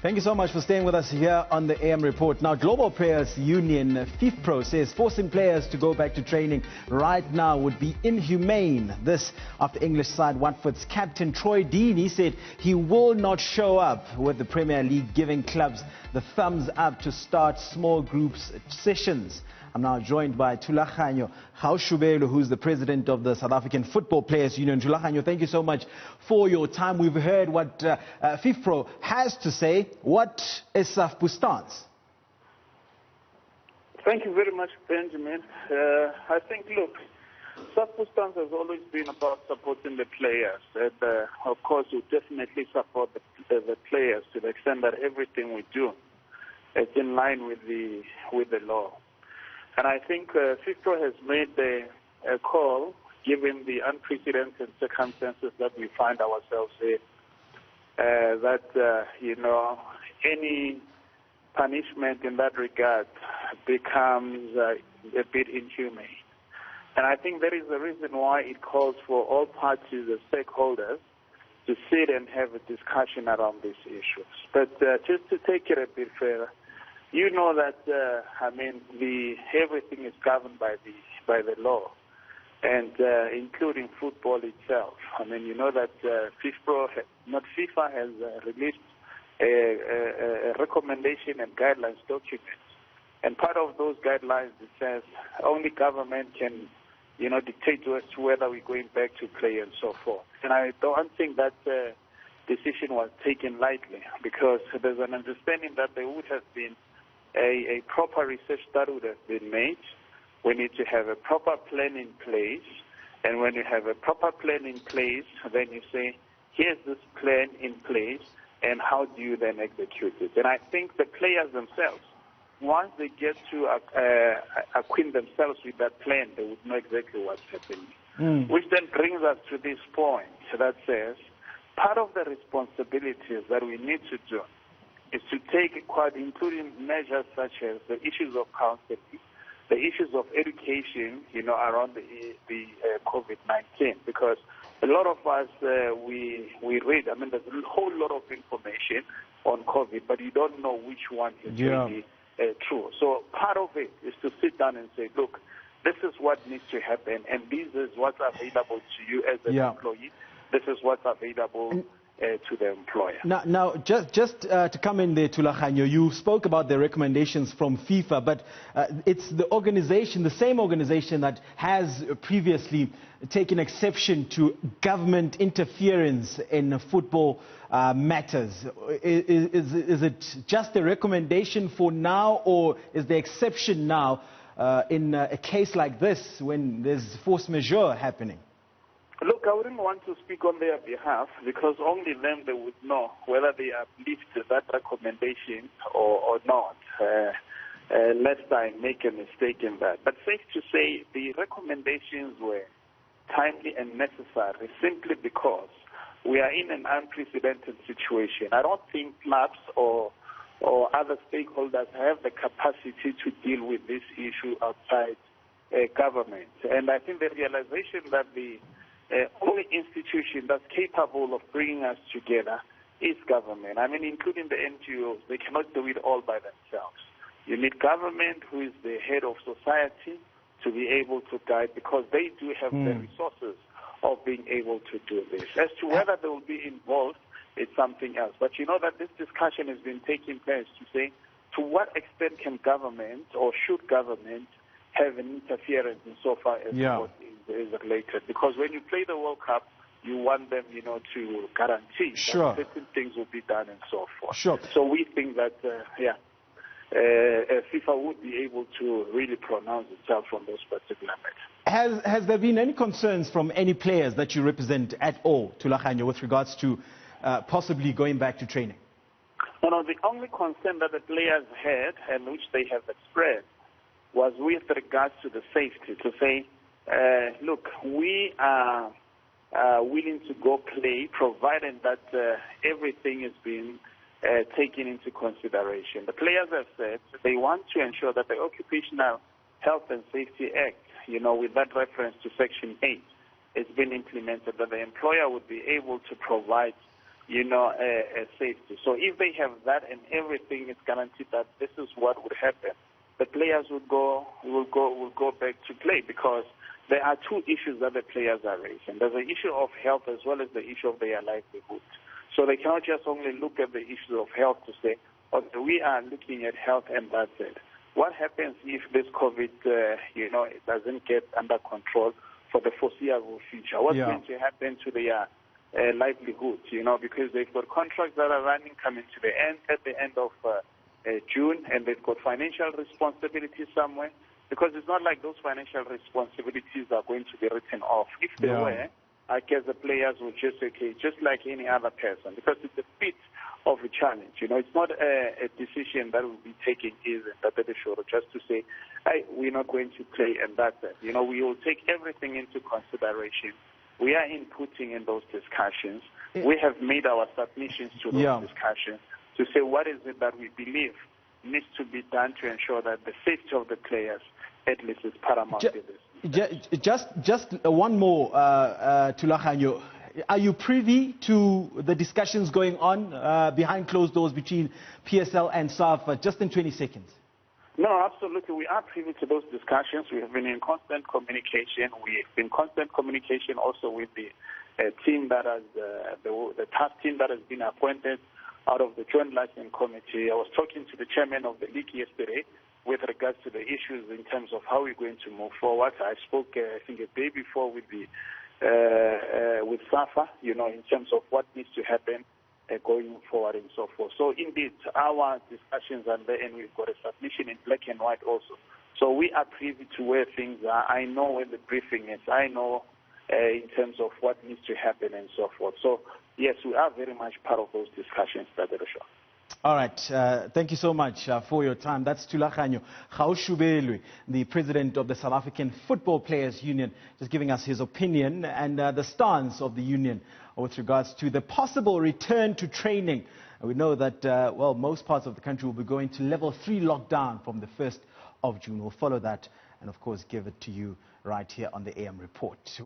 Thank you so much for staying with us here on the AM Report. Now, Global Players Union FIFpro says forcing players to go back to training right now would be inhumane. This after English side Watford's captain Troy Deeney said he will not show up, with the Premier League giving clubs the thumbs up to start small groups sessions. I'm now joined by Thulaganyo Gaoshubelwe, who's the president of the South African Football Players Union. Thulaganyo, thank you so much for your time. We've heard what FIFpro has to say. What is SAPFU's stance? Thank you very much, Benjamin. I think, look, SAPFU's stance has always been about supporting the players. And, of course, we definitely support the players to the extent that everything we do is in line with the law. And I think FIFpro has made a call, given the unprecedented circumstances that we find ourselves in, that, any punishment in that regard becomes a bit inhumane. And I think there is a reason why it calls for all parties and stakeholders to sit and have a discussion around these issues. But just to take it a bit further, you know that everything is governed by the law, and including football itself. I mean, you know that FIFA has released a recommendation and guidelines document, and part of those guidelines it says only government can, dictate to us whether we're going back to play and so forth. And I don't think that decision was taken lightly, because there's an understanding that there would have been a proper research that would have been made. We need to have a proper plan in place, and when you have a proper plan in place, then you say, here's this plan in place, and how do you then execute it? And I think the players themselves, once they get to acquaint themselves with that plan, they would know exactly what's happening. Which then brings us to this point that says, part of the responsibilities that we need to do is to take, including measures such as the issues of counseling, the issues of education, around the COVID-19, because a lot of us, we read, there's a whole lot of information on COVID, but you don't know which one is really true. So part of it is to sit down and say, look, this is what needs to happen, and this is what's available to you as an employee. This is what's available to the employer. Now just to come in there, Thulaganyo, you spoke about the recommendations from FIFA, but it's the organization, the same organization that has previously taken exception to government interference in football matters. Is it just a recommendation for now, or is the exception now in a case like this when there's force majeure happening? Look, I wouldn't want to speak on their behalf, because only them they would know whether they uplift that recommendation or not, lest I make a mistake in that. But safe to say, the recommendations were timely and necessary simply because we are in an unprecedented situation. I don't think clubs or other stakeholders have the capacity to deal with this issue outside government. And I think the realization that the only institution that's capable of bringing us together is government. Including the NGOs, they cannot do it all by themselves. You need government, who is the head of society, to be able to guide, because they do have the resources of being able to do this. As to whether they will be involved, it's something else. But you know that this discussion has been taking place to say, to what extent can government, or should government, have an interference in so far as what is related? Because when you play the World Cup, you want them, to guarantee that certain things will be done and so forth. So we think that, FIFA would be able to really pronounce itself on those particular matters. Has there been any concerns from any players that you represent at all, Thulaganyo, with regards to possibly going back to training? No, the only concern that the players had, and which they have expressed, was with regards to the safety, to say, look, we are willing to go play, provided that everything is being taken into consideration. The players have said they want to ensure that the Occupational Health and Safety Act, with that reference to Section 8, has been implemented, that the employer would be able to provide safety. So if they have that and everything is guaranteed that this is what would happen, the players will go back to play, because there are two issues that the players are raising. There's the issue of health as well as the issue of their livelihood. So they cannot just only look at the issue of health to say, okay, we are looking at health and that's it. What happens if this COVID, it doesn't get under control for the foreseeable future? What's going to happen to their livelihood, because they've got contracts that are running, coming to the end at the end of June, and they've got financial responsibilities somewhere, because it's not like those financial responsibilities are going to be written off. If they were, I guess the players would just say, okay, just like any other person, because it's a bit of a challenge. It's not a decision that will be taken easy, just to say, hey, we're not going to play and that's it. We will take everything into consideration. We are inputting in those discussions. We have made our submissions to those discussions to say what is it that we believe needs to be done to ensure that the safety of the players at least is paramount in this. Just one more, Thulaganyo. Are you privy to the discussions going on behind closed doors between PSL and SAPFU? Just in 20 seconds. No, absolutely. We are privy to those discussions. We have been in constant communication. We have been in constant communication also with the team that has, the task team that has been appointed out of the Joint Licensing Committee. I was talking to the chairman of the league yesterday with regards to the issues in terms of how we're going to move forward. I spoke, I think, a day before with with SAPFU, in terms of what needs to happen going forward and so forth. So indeed, our discussions are there, and we've got a submission in black and white also. So we are privy to where things are. I know where the briefing is. I know in terms of what needs to happen and so forth. So yes, we are very much part of those discussions, Brother Joshua. All right. Thank you so much for your time. That's Thulaganyo Gaoshubelwe, the president of the South African Football Players Union, just giving us his opinion and the stance of the union with regards to the possible return to training. We know that, most parts of the country will be going to level 3 lockdown from the 1st of June. We'll follow that and, of course, give it to you right here on the AM Report.